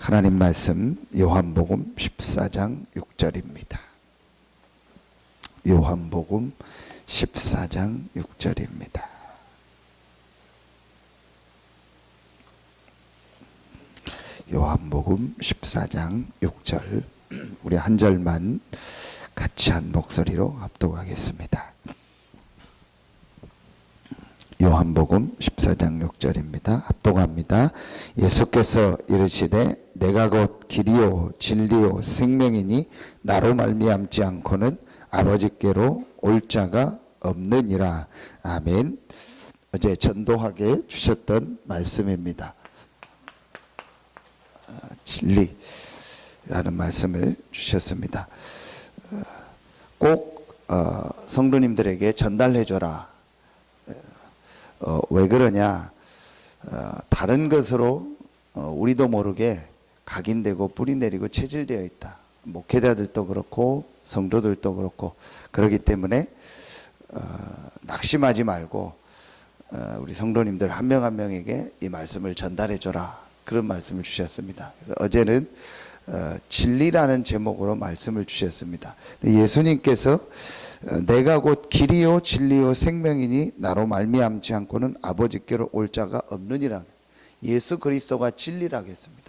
하나님 말씀 요한복음 14장 6절입니다. 요한복음 14장 6절입니다. 요한복음 14장 6절 우리 한 절만 같이 한 목소리로 합독하겠습니다. 요한복음 14장 6절입니다. 합독합니다. 예수께서 이르시되 내가 곧 길이요 진리요 생명이니 나로 말미암지 않고는 아버지께로 올 자가 없느니라. 아멘. 어제 전도하게 주셨던 말씀입니다. 진리라는 말씀을 주셨습니다. 꼭 성도님들에게 전달해줘라. 왜 그러냐? 다른 것으로 우리도 모르게 각인되고 뿌리내리고 체질되어 있다. 목회자들도 그렇고 성도들도 그렇고 그렇기 때문에 낙심하지 말고 우리 성도님들 한 명 한 명에게 이 말씀을 전달해줘라. 그런 말씀을 주셨습니다. 그래서 어제는 진리라는 제목으로 말씀을 주셨습니다. 예수님께서 내가 곧 길이요 진리요 생명이니 나로 말미암지 않고는 아버지께로 올 자가 없느니라. 예수 그리스도가 진리라고 했습니다.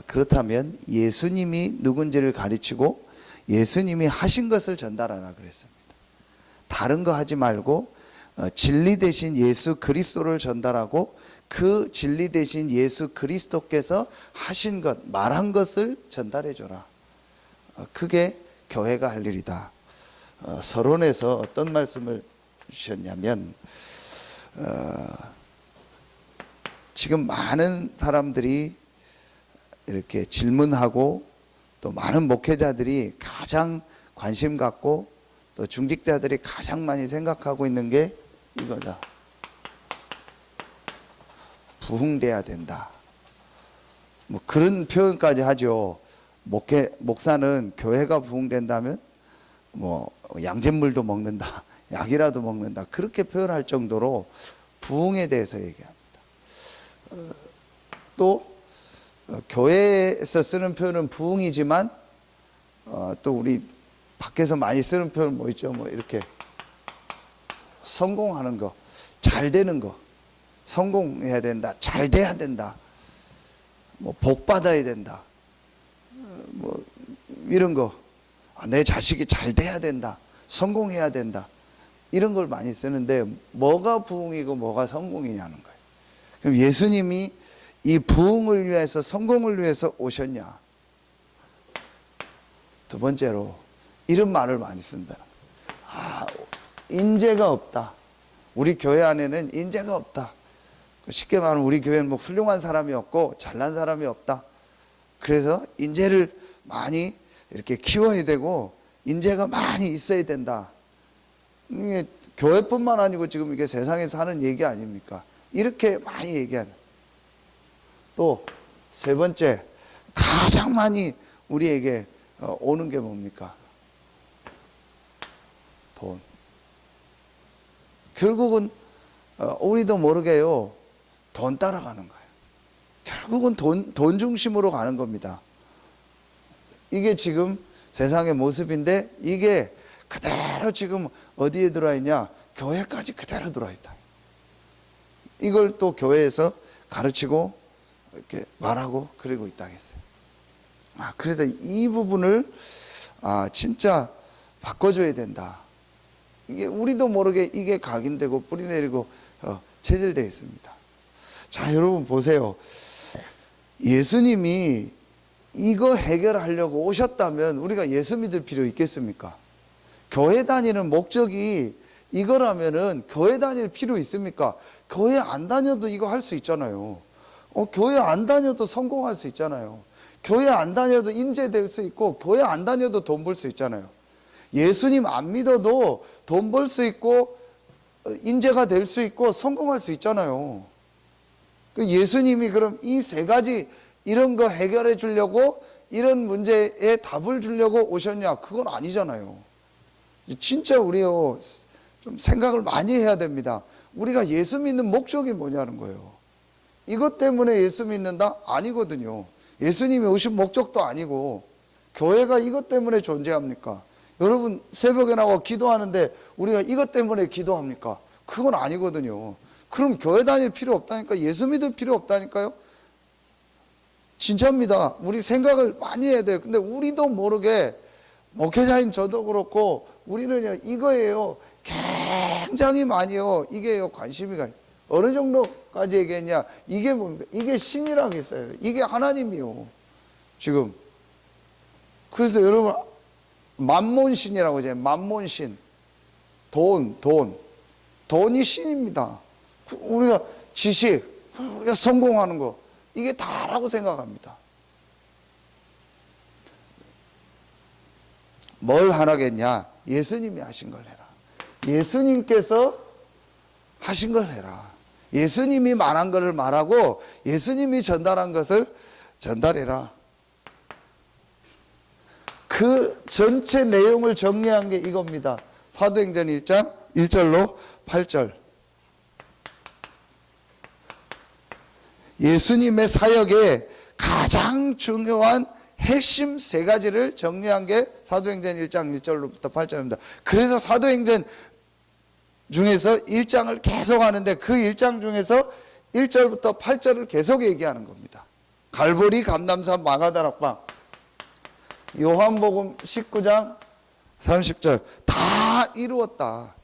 그렇다면 예수님이 누군지를 가르치고 예수님이 하신 것을 전달하라 그랬습니다. 다른 거 하지 말고 진리 대신 예수 그리스도를 전달하고 그 진리 대신 예수 그리스도께서 하신 것, 말한 것을 전달해 줘라. 그게 교회가 할 일이다. 서론에서 어떤 말씀을 주셨냐면 지금 많은 사람들이 이렇게 질문하고 또 많은 목회자들이 가장 관심 갖고 또 중직자들이 가장 많이 생각하고 있는 게 이거다. 부흥돼야 된다. 뭐 그런 표현까지 하죠. 목사는 교회가 부흥된다면 뭐 양잿물도 먹는다, 약이라도 먹는다, 그렇게 표현할 정도로 부흥에 대해서 얘기합니다. 또 교회에서 쓰는 표현은 부흥이지만 또 우리 밖에서 많이 쓰는 표현 뭐 있죠? 뭐 이렇게 성공하는 거, 잘 되는 거, 성공해야 된다, 잘 돼야 된다, 뭐 복 받아야 된다, 뭐 이런 거, 내 자식이 잘 돼야 된다, 성공해야 된다, 이런 걸 많이 쓰는데 뭐가 부흥이고 뭐가 성공이냐는 거예요. 그럼 예수님이 이 부흥을 위해서 성공을 위해서 오셨냐? 두 번째로 이런 말을 많이 쓴다는 거예요. 인재가 없다. 우리 교회 안에는 인재가 없다. 쉽게 말하면 우리 교회는 뭐 훌륭한 사람이 없고 잘난 사람이 없다. 그래서 인재를 많이 이렇게 키워야 되고 인재가 많이 있어야 된다. 이게 교회뿐만 아니고 지금 이게 세상에서 하는 얘기 아닙니까? 이렇게 많이 얘기하는. 또 세 번째, 가장 많이 우리에게 오는 게 뭡니까? 돈. 결국은 우리도 모르게요, 돈 따라가는 거예요. 결국은 돈 중심으로 가는 겁니다. 이게 지금 세상의 모습인데 이게 그대로 지금 어디에 들어와 있냐? 교회까지 그대로 들어와 있다. 이걸 또 교회에서 가르치고 이렇게 말하고 그러고 있다 했어요. 그래서 이 부분을 진짜 바꿔줘야 된다. 이게 우리도 모르게 이게 각인되고 뿌리내리고 체질되어 있습니다. 자, 여러분 보세요. 예수님이 이거 해결하려고 오셨다면 우리가 예수 믿을 필요 있겠습니까? 교회 다니는 목적이 이거라면은 교회 다닐 필요 있습니까? 교회 안 다녀도 이거 할 수 있잖아요. 교회 안 다녀도 성공할 수 있잖아요. 교회 안 다녀도 인재 될 수 있고 교회 안 다녀도 돈 벌 수 있잖아요. 예수님 안 믿어도 돈 벌 수 있고 인재가 될 수 있고 성공할 수 있잖아요. 예수님이 그럼 이 세 가지 이런 거 해결해 주려고 이런 문제에 답을 주려고 오셨냐? 그건 아니잖아요. 진짜 우리요 좀 생각을 많이 해야 됩니다. 우리가 예수 믿는 목적이 뭐냐는 거예요. 이것 때문에 예수 믿는다? 아니거든요. 예수님이 오신 목적도 아니고 교회가 이것 때문에 존재합니까? 여러분 새벽에 나와 기도하는데 우리가 이것 때문에 기도합니까? 그건 아니거든요. 그럼 교회 다닐 필요 없다니까, 예수 믿을 필요 없다니까요. 진짜입니다. 우리 생각을 많이 해야 돼요. 근데 우리도 모르게 목회자인 저도 그렇고 우리는 이거예요. 굉장히 많이요. 이게요 관심이 가. 어느 정도까지 얘기했냐? 이게 뭡니까? 이게 신이라고 했어요. 이게 하나님이요. 지금. 그래서 여러분 만몬신이라고 하죠. 만몬신. 돈이 신입니다. 우리가 지식, 우리가 성공하는 거, 이게 다라고 생각합니다. 뭘 하라겠냐? 예수님이 하신 걸 해라. 예수님께서 하신 걸 해라. 예수님이 말한 것을 말하고 예수님이 전달한 것을 전달해라. 그 전체 내용을 정리한 게 이겁니다. 사도행전 1장 1절로 8절. 예수님의 사역의 가장 중요한 핵심 세 가지를 정리한 게 사도행전 1장 1절로부터 8절입니다. 그래서 사도행전 중에서 1장을 계속 하는데 그 1장 중에서 1절부터 8절을 계속 얘기하는 겁니다. 갈보리, 감람산, 마가다락방, 요한복음 19장 30절 다 이루었다.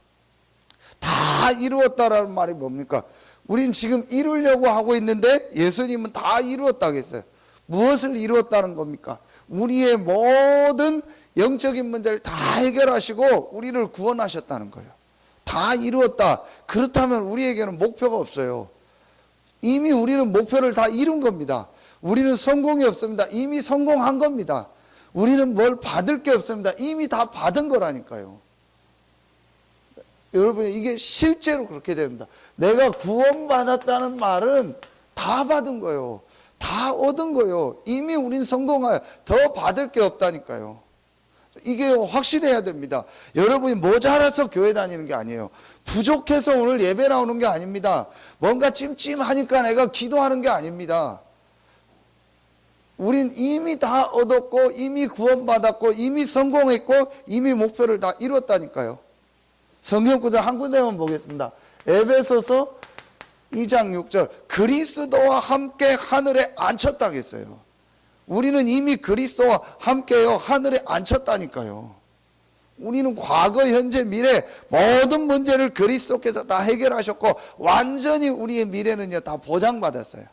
다 이루었다라는 말이 뭡니까? 우린 지금 이루려고 하고 있는데 예수님은 다 이루었다고 했어요. 무엇을 이루었다는 겁니까? 우리의 모든 영적인 문제를 다 해결하시고 우리를 구원하셨다는 거예요. 다 이루었다. 그렇다면 우리에게는 목표가 없어요. 이미 우리는 목표를 다 이룬 겁니다. 우리는 성공이 없습니다. 이미 성공한 겁니다. 우리는 뭘 받을 게 없습니다. 이미 다 받은 거라니까요. 여러분 이게 실제로 그렇게 됩니다. 내가 구원받았다는 말은 다 받은 거예요. 다 얻은 거예요. 이미 우린 성공하여 더 받을 게 없다니까요. 이게 확실해야 됩니다. 여러분이 모자라서 교회 다니는 게 아니에요. 부족해서 오늘 예배 나오는 게 아닙니다. 뭔가 찜찜하니까 내가 기도하는 게 아닙니다. 우린 이미 다 얻었고 이미 구원받았고 이미 성공했고 이미 목표를 다 이뤘다니까요. 성경 구절 한 군데만 보겠습니다. 에베소서 2장 6절 그리스도와 함께 하늘에 앉혔다고 했어요. 우리는 이미 그리스도와 함께요 하늘에 앉혔다니까요. 우리는 과거, 현재, 미래 모든 문제를 그리스도께서 다 해결하셨고 완전히 우리의 미래는요 다 보장받았어요.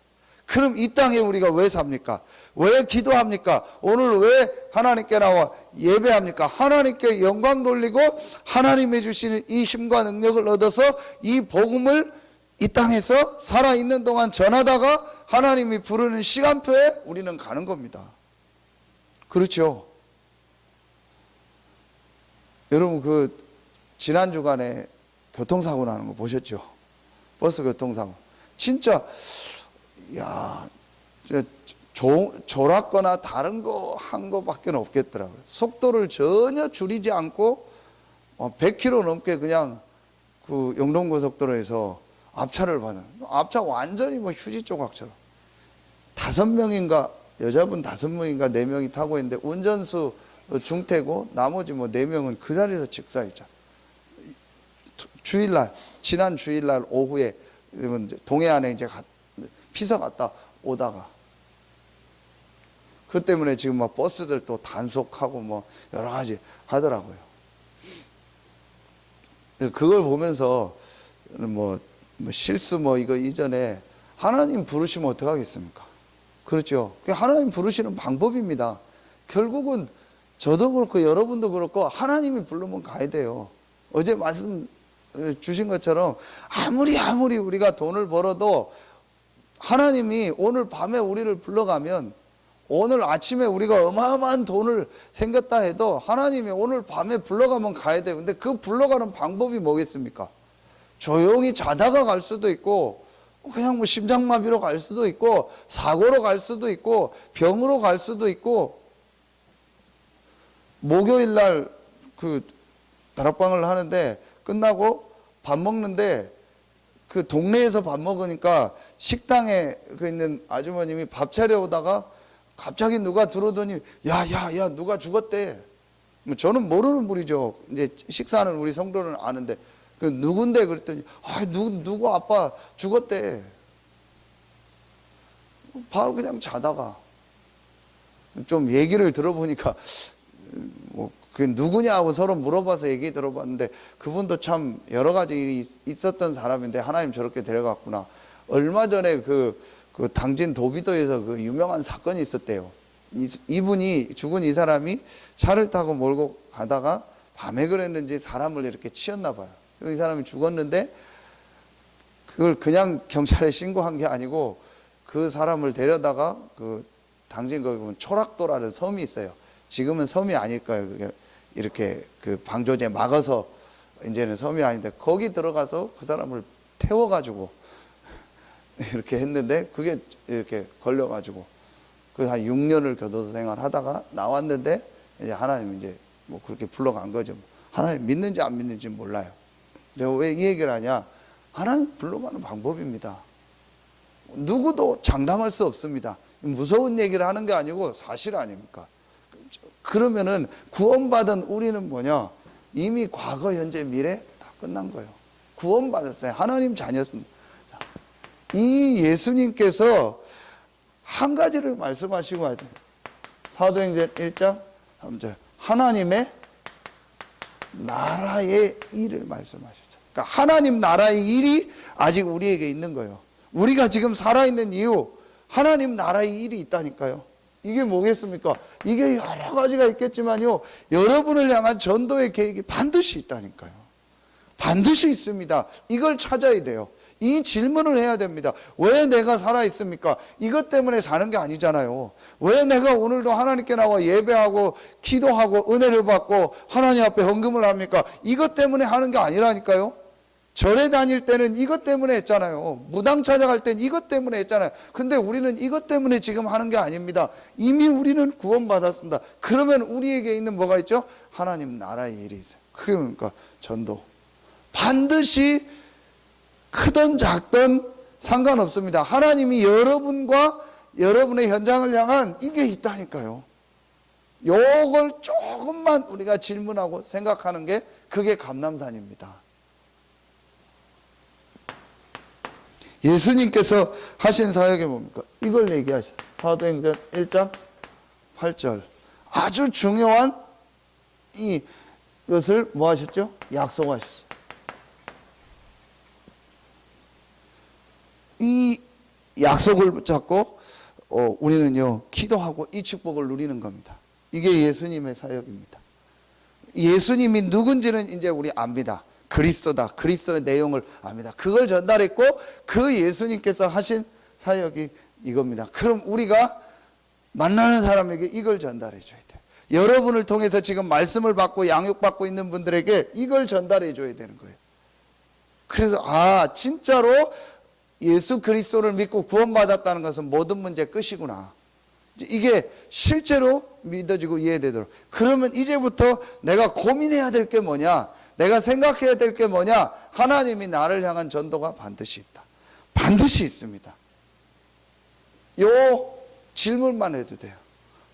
그럼 이 땅에 우리가 왜 삽니까? 왜 기도합니까? 오늘 왜 하나님께 나와 예배합니까? 하나님께 영광 돌리고 하나님이 주시는 이 힘과 능력을 얻어서 이 복음을 이 땅에서 살아있는 동안 전하다가 하나님이 부르는 시간표에 우리는 가는 겁니다. 그렇죠? 여러분 그 지난 주간에 교통사고 나는 거 보셨죠? 버스 교통사고. 진짜 야, 졸았거나 다른 거 한 거밖에 없겠더라고요. 속도를 전혀 줄이지 않고 100km 넘게 그냥 그 영동고속도로에서 앞차를 받는, 앞차 완전히 뭐 휴지 조각처럼 5명인가 여자분 5명인가 4명이 타고 있는데 운전수 중태고 나머지 뭐 4명은 그 자리에서 직사했잖아. 주일날 지난 주일날 오후에 동해안에 이제 피서 갔다 오다가 그 때문에 지금 막 버스들 또 단속하고 뭐 여러 가지 하더라고요. 그걸 보면서 뭐 실수 뭐 이거 이전에 하나님 부르시면 어떡하겠습니까? 그렇죠. 하나님 부르시는 방법입니다. 결국은 저도 그렇고 여러분도 그렇고 하나님이 부르면 가야 돼요. 어제 말씀 주신 것처럼 아무리 우리가 돈을 벌어도 하나님이 오늘 밤에 우리를 불러가면 오늘 아침에 우리가 어마어마한 돈을 생겼다 해도 하나님이 오늘 밤에 불러가면 가야 돼요. 근데 그 불러가는 방법이 뭐겠습니까? 조용히 자다가 갈 수도 있고 그냥 뭐 심장마비로 갈 수도 있고 사고로 갈 수도 있고 병으로 갈 수도 있고 목요일 날 그 다락방을 하는데 끝나고 밥 먹는데 그 동네에서 밥 먹으니까 식당에 그 있는 아주머님이 밥 차려오다가 갑자기 누가 들어오더니 야 누가 죽었대. 뭐 저는 모르는 분이죠. 이제 식사하는 우리 성도는 아는데 그 누군데 그랬더니 누구 아빠 죽었대. 바로 그냥 자다가 좀 얘기를 들어보니까 뭐 그게 누구냐 하고 서로 물어봐서 얘기 들어봤는데 그분도 참 여러 가지 일이 있었던 사람인데 하나님 저렇게 데려갔구나. 얼마 전에 그 당진 도비도에서 그 유명한 사건이 있었대요. 이분이 죽은 이 사람이 차를 타고 몰고 가다가 밤에 그랬는지 사람을 이렇게 치였나 봐요. 이 사람이 죽었는데 그걸 그냥 경찰에 신고한 게 아니고 그 사람을 데려다가 그 당진 거기 보면 초락도라는 섬이 있어요. 지금은 섬이 아닐 거예요. 그게 이렇게 그 방조제 막아서 이제는 섬이 아닌데 거기 들어가서 그 사람을 태워가지고 이렇게 했는데 그게 이렇게 걸려가지고 그 한 6년을 교도소 생활하다가 나왔는데 이제 하나님 이제 뭐 그렇게 불러간 거죠. 하나님 믿는지 안 믿는지 몰라요. 내가 왜 이 얘기를 하냐? 하나님 불러가는 방법입니다. 누구도 장담할 수 없습니다. 무서운 얘기를 하는 게 아니고 사실 아닙니까? 그러면은 구원받은 우리는 뭐냐? 이미 과거, 현재, 미래 다 끝난 거예요. 구원받았어요. 하나님 자녀습니다. 이 예수님께서 한 가지를 말씀하시고 하죠. 사도행전 1장 3절 하나님의 나라의 일을 말씀하셨죠. 그러니까 하나님 나라의 일이 아직 우리에게 있는 거예요. 우리가 지금 살아있는 이유 하나님 나라의 일이 있다니까요. 이게 뭐겠습니까? 이게 여러 가지가 있겠지만요, 여러분을 향한 전도의 계획이 반드시 있다니까요. 반드시 있습니다. 이걸 찾아야 돼요. 이 질문을 해야 됩니다. 왜 내가 살아있습니까? 이것 때문에 사는 게 아니잖아요. 왜 내가 오늘도 하나님께 나와 예배하고 기도하고 은혜를 받고 하나님 앞에 헌금을 합니까? 이것 때문에 하는 게 아니라니까요. 절에 다닐 때는 이것 때문에 했잖아요. 무당 찾아갈 땐 이것 때문에 했잖아요. 근데 우리는 이것 때문에 지금 하는 게 아닙니다. 이미 우리는 구원받았습니다. 그러면 우리에게 있는 뭐가 있죠? 하나님 나라의 일이 있어요. 그게 뭡니까? 전도. 반드시 크든 작든 상관없습니다. 하나님이 여러분과 여러분의 현장을 향한 이게 있다니까요. 요걸 조금만 우리가 질문하고 생각하는 게 그게 감람산입니다. 예수님께서 하신 사역이 뭡니까? 이걸 얘기하셨어요. 사도행전 1장 8절. 아주 중요한 이것을 뭐 하셨죠? 약속하셨어요. 이 약속을 붙잡고 우리는요 기도하고 이 축복을 누리는 겁니다. 이게 예수님의 사역입니다. 예수님이 누군지는 이제 우리 압니다. 그리스도다. 그리스도의 내용을 압니다. 그걸 전달했고 그 예수님께서 하신 사역이 이겁니다. 그럼 우리가 만나는 사람에게 이걸 전달해 줘야 돼요. 여러분을 통해서 지금 말씀을 받고 양육받고 있는 분들에게 이걸 전달해 줘야 되는 거예요. 그래서 진짜로 예수 그리스도를 믿고 구원받았다는 것은 모든 문제 끝이구나. 이게 실제로 믿어지고 이해되도록. 그러면 이제부터 내가 고민해야 될 게 뭐냐? 내가 생각해야 될 게 뭐냐? 하나님이 나를 향한 전도가 반드시 있다. 반드시 있습니다. 요 질문만 해도 돼요.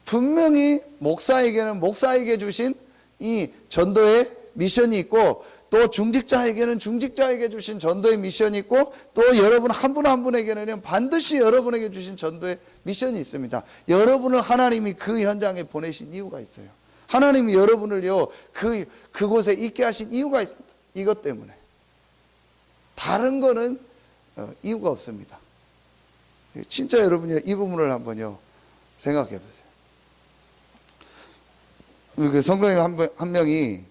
분명히 목사에게는 목사에게 주신 이 전도의 미션이 있고 또 중직자에게는 중직자에게 주신 전도의 미션이 있고 또 여러분 한 분 한 분에게는 반드시 여러분에게 주신 전도의 미션이 있습니다. 여러분을 하나님이 그 현장에 보내신 이유가 있어요. 하나님이 여러분을요 그곳에 있게 하신 이유가 있습니다. 이것 때문에. 다른 거는 이유가 없습니다. 진짜 여러분이 이 부분을 한번요 생각해 보세요. 그 성도님 한 명이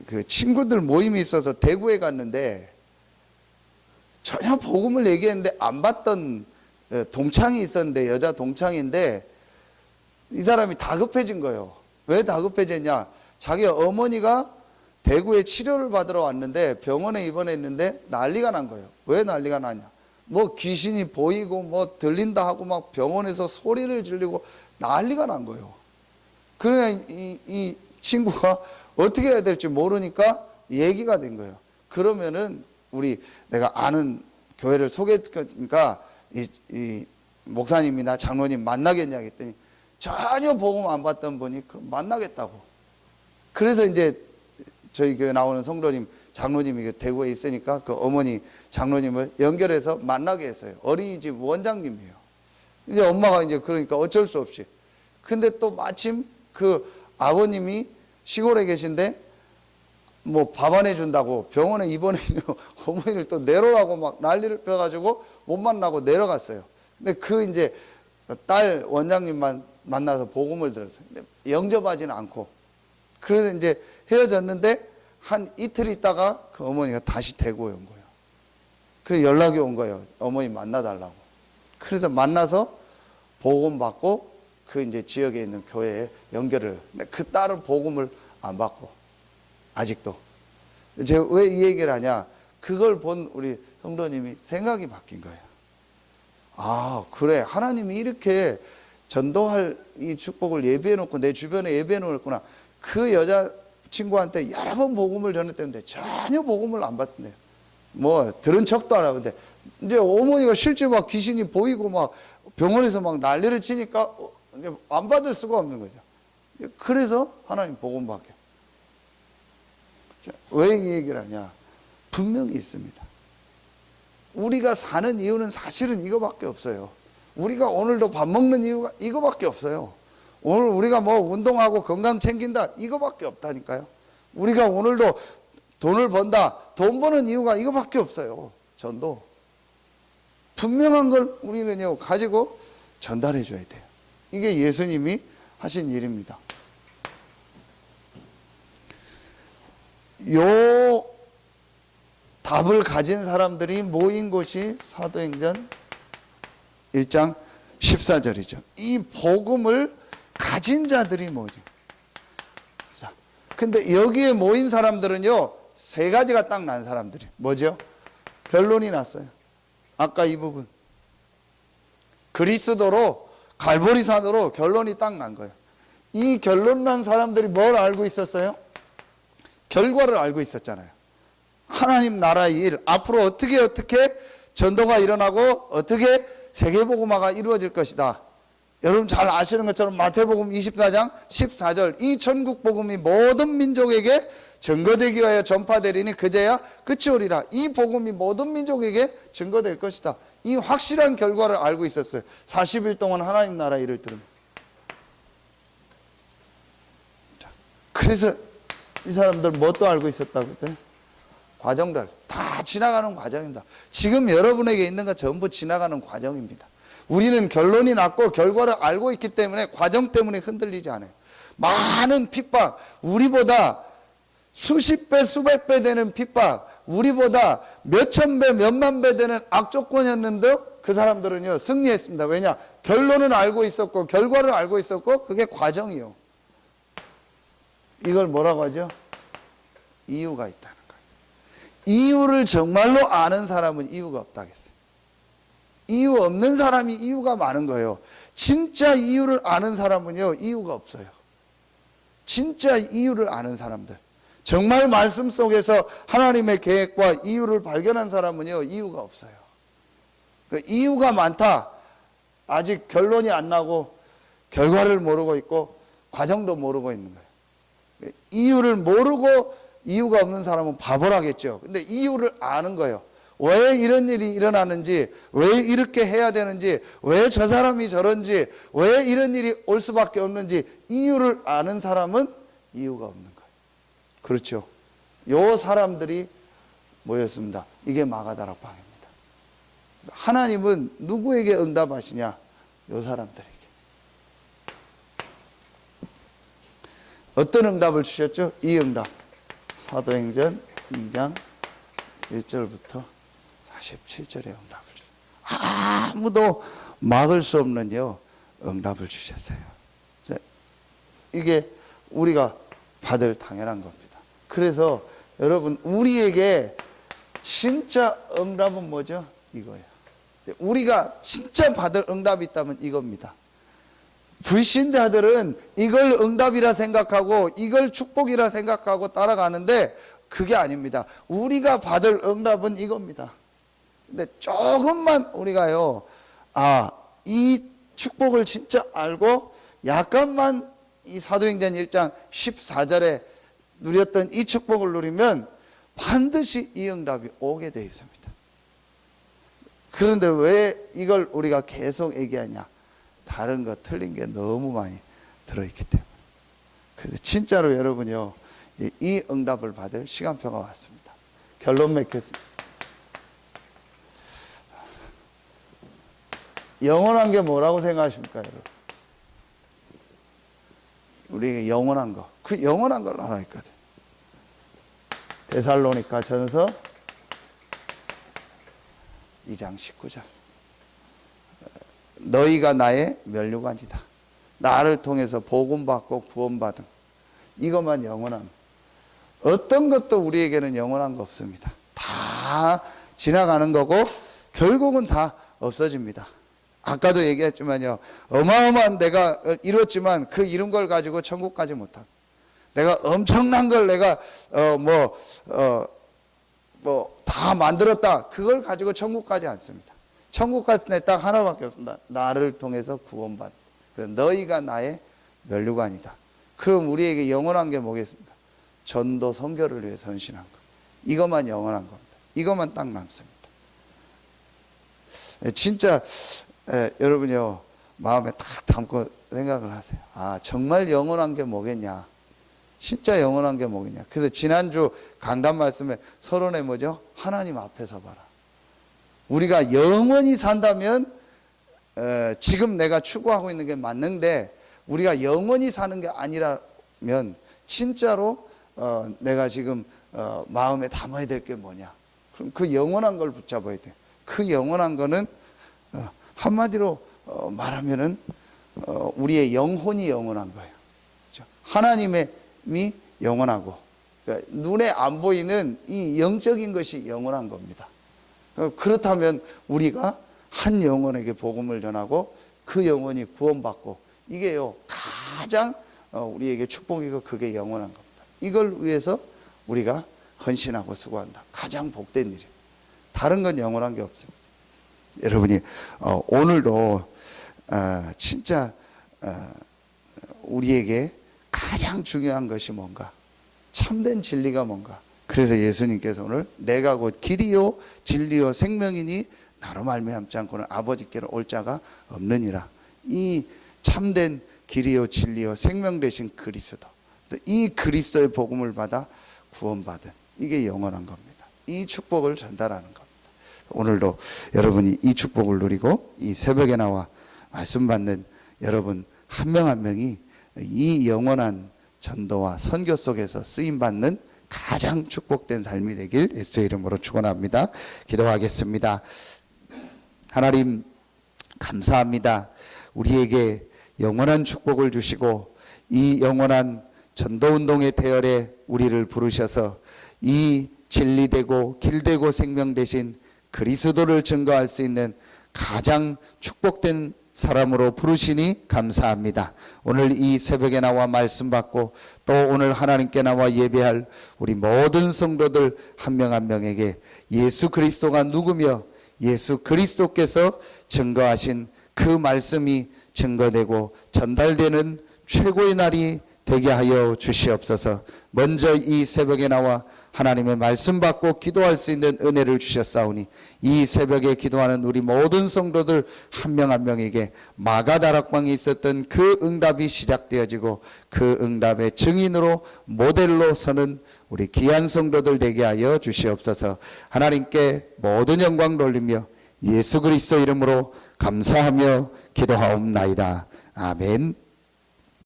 그 친구들 모임이 있어서 대구에 갔는데 전혀 복음을 얘기했는데 안 봤던 동창이 있었는데 여자 동창인데 이 사람이 다급해진 거예요. 왜 다급해졌냐? 자기 어머니가 대구에 치료를 받으러 왔는데 병원에 입원했는데 난리가 난 거예요. 왜 난리가 나냐? 뭐 귀신이 보이고 뭐 들린다 하고 막 병원에서 소리를 지르고 난리가 난 거예요. 그러니까 이 친구가 어떻게 해야 될지 모르니까 얘기가 된 거예요. 그러면은 내가 아는 교회를 소개했으니까 이 목사님이나 장로님 만나겠냐 했더니 전혀 복음 안 받던 분이 만나겠다고. 그래서 이제 저희 교회 나오는 성도님, 장로님이 대구에 있으니까 그 어머니 장로님을 연결해서 만나게 했어요. 어린이집 원장님이에요. 이제 엄마가 이제 그러니까 어쩔 수 없이. 근데 또 마침 그 아버님이 시골에 계신데 뭐 밥 안 해준다고 병원에 입원해 있는 어머니를 또 내려라고 막 난리를 펴가지고 못 만나고 내려갔어요. 근데 그 이제 딸 원장님만 만나서 복음을 들었어요. 근데 영접하지는 않고. 그래서 이제 헤어졌는데 한 이틀 있다가 그 어머니가 다시 대구에 온 거예요. 그 연락이 온 거예요. 어머니 만나달라고. 그래서 만나서 복음 받고 그 이제 지역에 있는 교회에 연결을. 근데 그 딸은 복음을 안 받고 아직도. 제가 왜 이 얘기를 하냐? 그걸 본 우리 성도님이 생각이 바뀐 거예요. 아, 그래. 하나님이 이렇게 전도할 이 축복을 예비해 놓고 내 주변에 예비해 놓았구나. 그 여자친구한테 여러 번 복음을 전했는데 전혀 복음을 안 받던데요. 뭐 들은 척도 안 하는데 이제 어머니가 실제 막 귀신이 보이고 막 병원에서 막 난리를 치니까 안 받을 수가 없는 거죠. 그래서 하나님 복음 받게. 왜 이 얘기를 하냐? 분명히 있습니다. 우리가 사는 이유는 사실은 이거밖에 없어요. 우리가 오늘도 밥 먹는 이유가 이거밖에 없어요. 오늘 우리가 뭐 운동하고 건강 챙긴다 이거밖에 없다니까요. 우리가 오늘도 돈을 번다, 돈 버는 이유가 이거밖에 없어요. 전도. 분명한 걸 우리는요 가지고 전달해 줘야 돼요. 이게 예수님이 하신 일입니다. 요 답을 가진 사람들이 모인 곳이 사도행전 1장 14절이죠. 이 복음을 가진 자들이 모이죠. 자, 근데 여기에 모인 사람들은요, 세 가지가 딱 난 사람들이. 뭐죠? 결론이 났어요. 아까 이 부분. 그리스도로, 갈보리산으로 결론이 딱 난 거예요. 이 결론 난 사람들이 뭘 알고 있었어요? 결과를 알고 있었잖아요. 하나님 나라의 일, 앞으로 어떻게 전도가 일어나고 어떻게 세계복음화가 이루어질 것이다. 여러분 잘 아시는 것처럼 마태복음 24장 14절 이 천국복음이 모든 민족에게 증거되기 위하여 전파되리니 그제야 끝이 오리라. 이 복음이 모든 민족에게 증거될 것이다. 이 확실한 결과를 알고 있었어요. 40일 동안 하나님 나라 일을 들으면. 그래서 이 사람들 뭣도 알고 있었다고 했더니 과정들 다 지나가는 과정입니다. 지금 여러분에게 있는 것 전부 지나가는 과정입니다. 우리는 결론이 났고 결과를 알고 있기 때문에 과정 때문에 흔들리지 않아요. 많은 핍박, 우리보다 수십 배, 수백 배 되는 핍박, 우리보다 몇천 배, 몇만 배 되는 악조건이었는데도 그 사람들은요 승리했습니다. 왜냐? 결론은 알고 있었고 결과를 알고 있었고 그게 과정이요. 이걸 뭐라고 하죠? 이유가 있다는 거예요. 이유를 정말로 아는 사람은 이유가 없다겠어요. 이유 없는 사람이 이유가 많은 거예요. 진짜 이유를 아는 사람은요 이유가 없어요. 진짜 이유를 아는 사람들, 정말 말씀 속에서 하나님의 계획과 이유를 발견한 사람은요 이유가 없어요. 그 이유가 많다. 아직 결론이 안 나고 결과를 모르고 있고 과정도 모르고 있는 거예요. 이유를 모르고 이유가 없는 사람은 바보라겠죠. 근데 이유를 아는 거예요. 왜 이런 일이 일어나는지, 왜 이렇게 해야 되는지, 왜 저 사람이 저런지, 왜 이런 일이 올 수밖에 없는지 이유를 아는 사람은 이유가 없는 거예요. 그렇죠. 요 사람들이 모였습니다. 이게 마가다락 방입니다. 하나님은 누구에게 응답하시냐? 요 사람들에게. 어떤 응답을 주셨죠? 이 응답. 사도행전 2장 1절부터 47절의 응답을 주셨어요. 아무도 막을 수 없는 응답을 주셨어요. 자, 이게 우리가 받을 당연한 겁니다. 그래서 여러분 우리에게 진짜 응답은 뭐죠? 이거예요. 우리가 진짜 받을 응답이 있다면 이겁니다. 불신자들은 이걸 응답이라 생각하고 이걸 축복이라 생각하고 따라가는데 그게 아닙니다. 우리가 받을 응답은 이겁니다. 근데 조금만 우리가요, 이 축복을 진짜 알고 약간만 이 사도행전 1장 14절에 누렸던 이 축복을 누리면 반드시 이 응답이 오게 되어 있습니다. 그런데 왜 이걸 우리가 계속 얘기하냐? 다른 거 틀린 게 너무 많이 들어있기 때문에. 그래서 진짜로 여러분요, 이 응답을 받을 시간표가 왔습니다. 결론 맺겠습니다. 영원한 게 뭐라고 생각하십니까, 여러분? 우리에게 영원한 거, 그 영원한 걸 하나 있거든. 데살로니가 전서 2장 19절. 너희가 나의 면류관이다. 나를 통해서 복음받고 구원받은, 이것만 영원한, 어떤 것도 우리에게는 영원한 거 없습니다. 다 지나가는 거고 결국은 다 없어집니다. 아까도 얘기했지만요, 어마어마한 내가 이뤘지만 그 이룬 걸 가지고 천국 가지 못합니다. 내가 엄청난 걸 내가 다 만들었다, 그걸 가지고 천국 가지 않습니다. 천국 갔을 때 딱 하나밖에 없습니다. 나를 통해서 구원받은, 너희가 나의 면류관이다. 그럼 우리에게 영원한 게 뭐겠습니까? 전도 선교를 위해서 헌신한 것, 이것만 영원한 겁니다. 이것만 딱 남습니다. 진짜 여러분요, 마음에 딱 담고 생각을 하세요. 아, 정말 영원한 게 뭐겠냐? 진짜 영원한 게 뭐겠냐? 그래서 지난주 강단 말씀에 서론에 뭐죠? 하나님 앞에서 봐라. 우리가 영원히 산다면 지금 내가 추구하고 있는 게 맞는데, 우리가 영원히 사는 게 아니라면 진짜로 내가 지금 마음에 담아야 될 게 뭐냐? 그럼 그 영원한 걸 붙잡아야 돼요. 그 영원한 거는 한마디로 말하면은 우리의 영혼이 영원한 거예요. 그렇죠? 하나님의 영원하고, 그러니까 눈에 안 보이는 이 영적인 것이 영원한 겁니다. 그렇다면 우리가 한 영혼에게 복음을 전하고 그 영혼이 구원받고, 이게요 가장 우리에게 축복이고 그게 영원한 겁니다. 이걸 위해서 우리가 헌신하고 수고한다. 가장 복된 일이에요. 다른 건 영원한 게 없습니다. 여러분이 오늘도 진짜 우리에게 가장 중요한 것이 뭔가, 참된 진리가 뭔가. 그래서 예수님께서 오늘 내가 곧 길이요 진리요 생명이니 나로 말미암지 않고는 아버지께로 올 자가 없느니라. 이 참된 길이요 진리요 생명 되신 그리스도, 이 그리스도의 복음을 받아 구원받은, 이게 영원한 겁니다. 이 축복을 전달하는 겁니다. 오늘도 여러분이 이 축복을 누리고 이 새벽에 나와 말씀 받는 여러분 한 명 한 명이 이 영원한 전도와 선교 속에서 쓰임받는 가장 축복된 삶이 되길 예수의 이름으로 축원합니다. 기도하겠습니다. 하나님 감사합니다. 우리에게 영원한 축복을 주시고 이 영원한 전도운동의 대열에 우리를 부르셔서 이 진리되고 길되고 생명 되신 그리스도를 증거할 수 있는 가장 축복된 사람으로 부르시니 감사합니다. 오늘 이 새벽에 나와 말씀 받고 또 오늘 하나님께 나와 예배할 우리 모든 성도들 한 명 한 명에게 예수 그리스도가 누구며 예수 그리스도께서 증거하신 그 말씀이 증거되고 전달되는 최고의 날이 되게 하여 주시옵소서. 먼저 이 새벽에 나와 하나님의 말씀 받고 기도할 수 있는 은혜를 주셨사오니 이 새벽에 기도하는 우리 모든 성도들 한 명 한 명에게 마가다락방에 있었던 그 응답이 시작되어지고 그 응답의 증인으로 모델로 서는 우리 귀한 성도들 되게 하여 주시옵소서. 하나님께 모든 영광 돌리며 예수 그리스도 이름으로 감사하며 기도하옵나이다. 아멘.